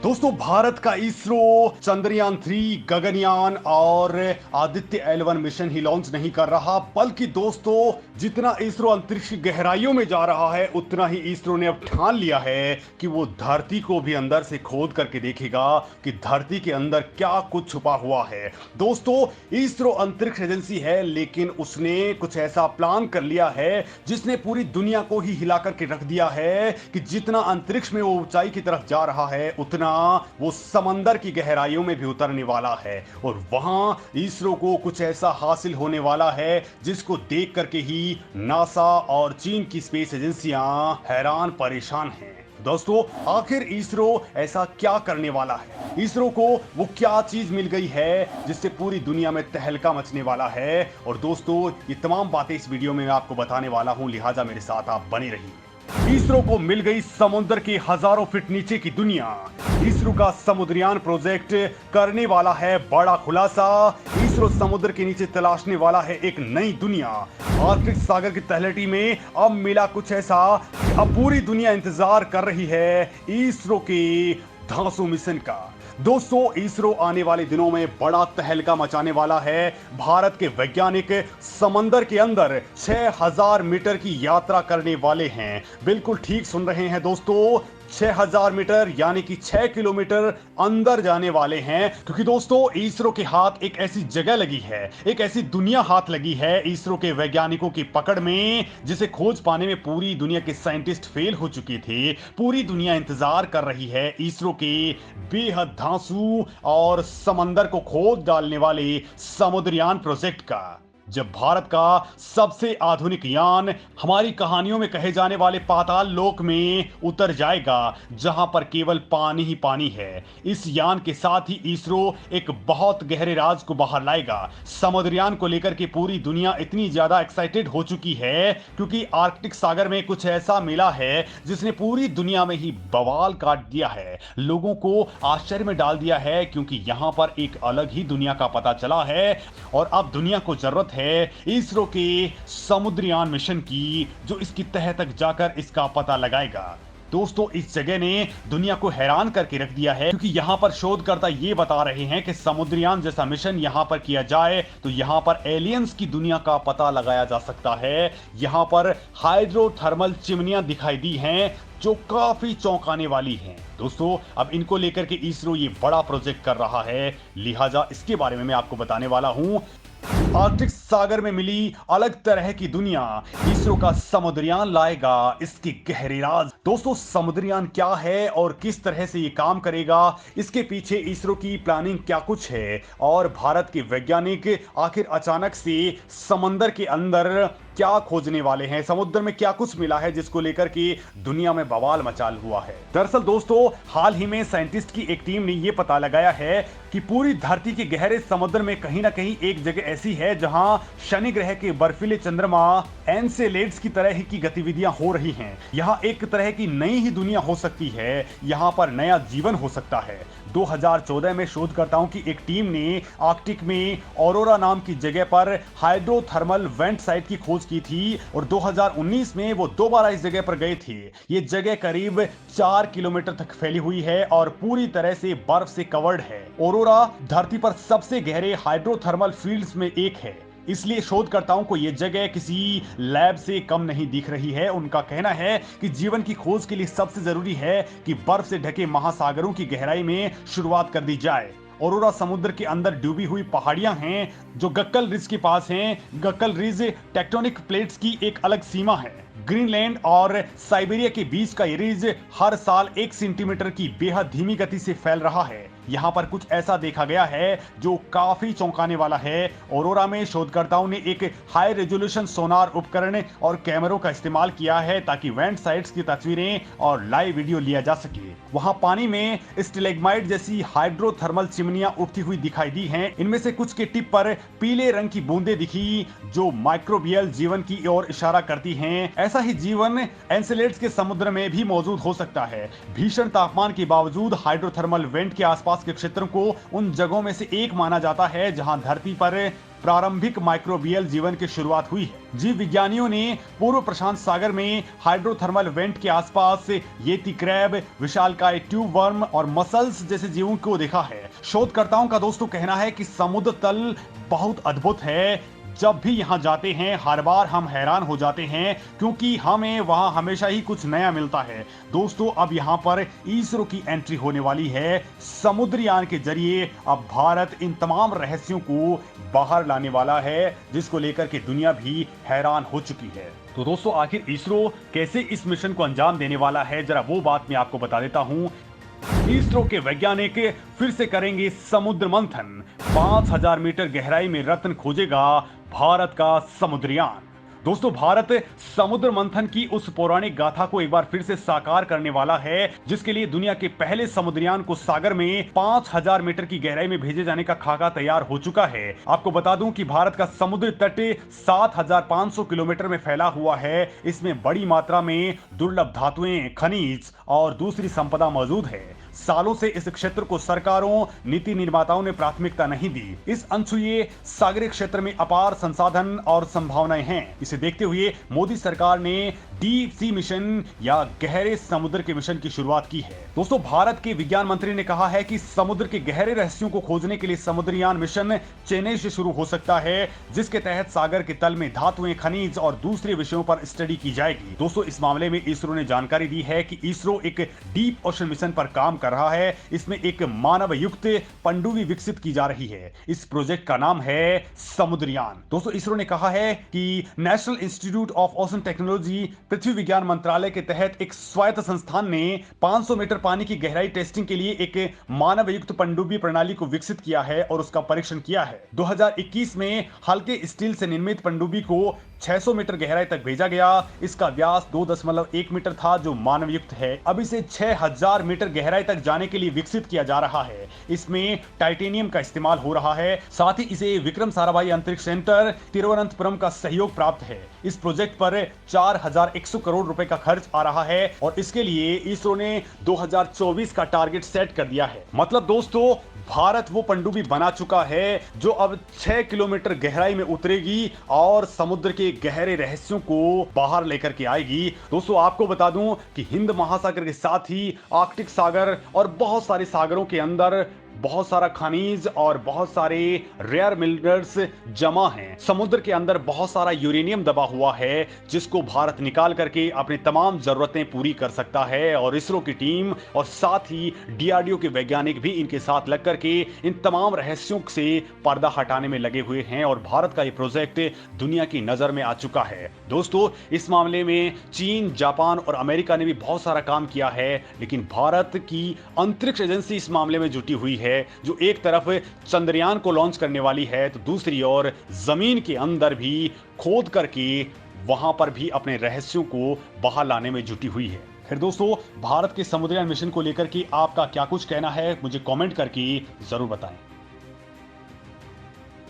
दोस्तों, भारत का इसरो चंद्रयान 3 गगनयान और आदित्य L1 मिशन ही लॉन्च नहीं कर रहा, बल्कि दोस्तों जितना इसरो अंतरिक्ष की गहराइयों में जा रहा है उतना ही इसरो ने अब ठान लिया है कि वो धरती को भी अंदर से खोद करके देखेगा कि धरती के अंदर क्या कुछ छुपा हुआ है। दोस्तों, इसरो अंतरिक्ष एजेंसी है, लेकिन उसने कुछ ऐसा प्लान कर लिया है जिसने पूरी दुनिया को ही हिला करके रख दिया है कि जितना अंतरिक्ष में वो ऊंचाई की तरफ जा रहा है उतना वो समंदर की गहराइयों में भी उतरने वाला है और वहां इसरो को कुछ ऐसा हासिल होने वाला है जिसको देख करके ही नासा और चीन की स्पेस एजेंसियां हैरान परेशान हैं। दोस्तों, आखिर इसरो ऐसा क्या करने वाला है? इसरो को वो क्या चीज मिल गई है जिससे पूरी दुनिया में तहलका मचने वाला है? और दोस्तों, ये तमाम बातें इस वीडियो में मैं आपको बताने वाला हूं, लिहाजा मेरे साथ आप बने रहिए। इसरो को मिल गई समुद्र के हजारों फीट नीचे की दुनिया। इसरो का समुद्रयान प्रोजेक्ट करने वाला है बड़ा खुलासा। इसरो समुद्र के नीचे तलाशने वाला है एक नई दुनिया। आर्कटिक सागर की तलहटी में अब मिला कुछ ऐसा कि अब पूरी दुनिया इंतजार कर रही है इसरो के धांसू मिशन का। दोस्तों, इसरो आने वाले दिनों में बड़ा तहलका मचाने वाला है। भारत के वैज्ञानिक समंदर के अंदर 6000 मीटर की यात्रा करने वाले हैं। बिल्कुल ठीक सुन रहे हैं दोस्तों, 6000 मीटर यानी कि 6 किलोमीटर अंदर जाने वाले हैं। क्योंकि दोस्तों, इसरो के हाथ एक ऐसी जगह लगी है, एक ऐसी दुनिया हाथ लगी है इसरो के वैज्ञानिकों की पकड़ में, जिसे खोज पाने में पूरी दुनिया के साइंटिस्ट फेल हो चुके थे। पूरी दुनिया इंतजार कर रही है इसरो के बेहद धांसू और समंदर को खोद डालने वाले समुद्रयान प्रोजेक्ट का। जब भारत का सबसे आधुनिक यान हमारी कहानियों में कहे जाने वाले पाताल लोक में उतर जाएगा, जहां पर केवल पानी ही पानी है। इस यान के साथ ही इसरो एक बहुत गहरे राज को बाहर लाएगा। समुद्रयान को लेकर के पूरी दुनिया इतनी ज्यादा एक्साइटेड हो चुकी है क्योंकि आर्कटिक सागर में कुछ ऐसा मिला है जिसने पूरी दुनिया में ही बवाल काट दिया है, लोगों को आश्चर्य में डाल दिया है, क्योंकि यहां पर एक अलग ही दुनिया का पता चला है। और अब दुनिया को जरूरत है इसरो के समुद्रयान मिशन की, जो इसकी तह तक जाकर इसका पता लगाएगा। दोस्तों, इस जगह ने दुनिया को हैरान करके रख दिया है, क्योंकि यहां पर शोधकर्ता ये बता रहे हैं कि समुद्रयान जैसा मिशन यहां पर किया जाए तो यहां पर एलियंस की दुनिया का पता लगाया जा सकता है। यहां पर हाइड्रोथर्मल चिमनियां दिखाई दी हैं जो काफी चौंकाने वाली हैं। दोस्तों, अब इनको लेकर के इसरो ये बड़ा प्रोजेक्ट कर रहा है, लिहाजा इसके बारे में मैं आपको बताने वाला हूं। आर्कटिक सागर में मिली अलग तरह की दुनिया, इसरो का समुद्रयान लाएगा इसके गहरे राज। दोस्तों, समुद्रयान क्या है और किस तरह से ये काम करेगा, इसके पीछे इसरो की प्लानिंग क्या कुछ है, और भारत के वैज्ञानिक आखिर अचानक से समंदर के अंदर क्या खोजने वाले हैं, समुद्र में क्या कुछ मिला है जिसको लेकर के दुनिया में बवाल मचाल हुआ है। दरअसल दोस्तों, हाल ही में साइंटिस्ट की एक टीम ने यह पता लगाया है कि पूरी धरती के गहरे समुद्र में कहीं ना कहीं एक जगह ऐसी है जहां शनि ग्रह के बर्फीले चंद्रमा एनसेलेड्स की तरह की गतिविधियां हो रही हैं। यहां एक तरह की नई ही दुनिया हो सकती है, यहां पर नया जीवन हो सकता है। 2014 में शोधकर्ताओं की एक टीम ने आर्कटिक में ऑरोरा नाम की जगह पर हाइड्रोथर्मल वेंट साइट की खोज की थी और 2019 में वो दोबारा इस जगह पर गए थे। ये जगह करीब 4 किलोमीटर तक फैली हुई है और पूरी तरह से बर्फ से कवर्ड है। ऑरोरा धरती पर सबसे गहरे हाइड्रोथर्मल फील्ड्स में एक है, इसलिए शोधकर्ताओं को यह जगह किसी लैब से कम नहीं दिख रही है। उनका कहना है कि जीवन की खोज के लिए सबसे जरूरी है कि बर्फ से ढके महासागरों की गहराई में शुरुआत कर दी जाए। ऑरोरा समुद्र के अंदर डूबी हुई पहाड़ियां हैं जो गक्कल रिज के पास हैं। गक्कल रिज टेक्टोनिक प्लेट्स की एक अलग सीमा है। ग्रीनलैंड और साइबेरिया के बीच का ये रिज हर साल 1 सेंटीमीटर की बेहद धीमी गति से फैल रहा है। यहां पर कुछ ऐसा देखा गया है जो काफी चौंकाने वाला है। ऑरोरा में शोधकर्ताओं ने एक हाई रेजोल्यूशन सोनार उपकरण और कैमरों का इस्तेमाल किया है ताकि वेंट साइट्स की तस्वीरें और लाइव वीडियो लिया जा सके। वहां पानी में स्टेलेग्माइट जैसी हाइड्रोथर्मल चिमनियां उठती हुई दिखाई दी हैं। इनमें से कुछ के टिप पर पीले रंग की बूंदें दिखी जो माइक्रोबियल जीवन की ओर इशारा करती हैं। ऐसा ही जीवन एनसेलेड्स के समुद्र में भी मौजूद हो सकता है। भीषण तापमान के बावजूद हाइड्रोथर्मल वेंट के आसपास आसपास के क्षेत्रों को उन जगहों में से एक माना जाता है जहां धरती पर प्रारंभिक माइक्रोबियल जीवन की शुरुआत हुई है। जीव विज्ञानियों ने पूर्व प्रशांत सागर में हाइड्रोथर्मल वेंट के आसपास येती क्रैब, विशालकाय ट्यूब वर्म और मसल्स जैसे जीवों को देखा है। शोधकर्ताओं का दोस्तों कहना है कि समुद्र तल बहुत अद्भुत है। जब भी यहां जाते हैं हर बार हम हैरान हो जाते हैं क्योंकि हमें वहां हमेशा ही कुछ नया मिलता है। दोस्तों अब यहां पर इसरो की एंट्री होने वाली है। समुद्रयान के जरिए अब भारत इन तमाम रहस्यों को बाहर लाने वाला है, जिसको लेकर के दुनिया भी हैरान हो चुकी है। तो दोस्तों आखिर इसरो कैसे इस मिशन को अंजाम देने वाला है, जरा वो बात मैं आपको बता देता हूं। इसरो के वैज्ञानिक फिर से करेंगे समुद्र मंथन। 5000 मीटर गहराई में रत्न खोजेगा भारत का समुद्रयान। दोस्तों भारत समुद्र मंथन की उस पौराणिक गाथा को एक बार फिर से साकार करने वाला है, जिसके लिए दुनिया के पहले समुद्रयान को सागर में 5000 मीटर की गहराई में भेजे जाने का खाका तैयार हो चुका है। आपको बता दूं कि भारत का समुद्र तट 7500 किलोमीटर में फैला हुआ है। इसमें बड़ी मात्रा में दुर्लभ धातुएं, खनिज और दूसरी संपदा मौजूद है। सालों से इस क्षेत्र को सरकारों, नीति निर्माताओं ने प्राथमिकता नहीं दी। इस अनछुए सागरीय क्षेत्र में अपार संसाधन और संभावनाएं हैं। इसे देखते हुए मोदी सरकार ने डीप सी मिशन या गहरे समुद्र के मिशन की शुरुआत की है। दोस्तों भारत के विज्ञान मंत्री ने कहा है कि समुद्र के गहरे रहस्यों को खोजने के लिए समुद्रयान मिशन चेन्नई से शुरू हो सकता है, जिसके तहत सागर के तल में धातुएं, खनिज और दूसरे विषयों पर स्टडी की जाएगी। दोस्तों इस मामले में इसरो ने जानकारी दी है कि इसरो एक डीप ओशन मिशन पर काम कर रहा है। इसमें एक मानव युक्त पनडुब्बी विकसित की जा रही है। इस प्रोजेक्ट का नाम है समुद्रयान। दोस्तों इसरो ने कहा है कि national institute of ocean technology, पृथ्वी विज्ञान मंत्रालय के तहत एक स्वायत्त संस्थान ने 500 मीटर पानी की गहराई टेस्टिंग के लिए एक मानव युक्त पनडुब्बी प्रणाली को विकसित किया है और उसका परीक्षण किया है। 2021 में हल्के स्टील से निर्मित पनडुब्बी को 600 मीटर गहराई तक भेजा गया। इसका व्यास 2.1 मीटर था, जो मानव युक्त है। अब इसे 6000 मीटर गहराई तक जाने के लिए विकसित किया जा रहा है। इसमें टाइटेनियम का इस्तेमाल हो रहा है। साथ ही इसे विक्रम साराभाई अंतरिक्ष सेंटर तिरुवनंतपुरम का सहयोग प्राप्त है। इस प्रोजेक्ट पर 4100 करोड़ रुपए का खर्च आ रहा है और इसके लिए इसरो ने 2024 का टारगेट सेट कर दिया है। मतलब दोस्तों भारत वो पनडुब्बी बना चुका है जो अब 6 किलोमीटर गहराई में उतरेगी और समुद्र के गहरे रहस्यों को बाहर लेकर के आएगी। दोस्तों आपको बता दूं कि हिंद महासागर के साथ ही आर्कटिक सागर और बहुत सारे सागरों के अंदर बहुत सारा खनिज और बहुत सारे रेयर मिनरल्स जमा हैं। समुद्र के अंदर बहुत सारा यूरेनियम दबा हुआ है, जिसको भारत निकाल करके अपनी तमाम जरूरतें पूरी कर सकता है। और इसरो की टीम और साथ ही डीआरडीओ के वैज्ञानिक भी इनके साथ लग करके इन तमाम रहस्यों से पर्दा हटाने में लगे हुए हैं और भारत का ये प्रोजेक्ट दुनिया की नजर में आ चुका है। दोस्तों इस मामले में चीन, जापान और अमेरिका ने भी बहुत सारा काम किया है, लेकिन भारत की अंतरिक्ष एजेंसी इस मामले में जुटी हुई है, जो एक तरफ चंद्रयान को लॉन्च करने वाली है तो दूसरी ओर जमीन के अंदर भी खोद करके वहां पर भी अपने रहस्यों को बाहर लाने में जुटी हुई है। फिर दोस्तों भारत के समुद्रयान मिशन को लेकर के आपका क्या कुछ कहना है, मुझे कमेंट करके जरूर बताएं।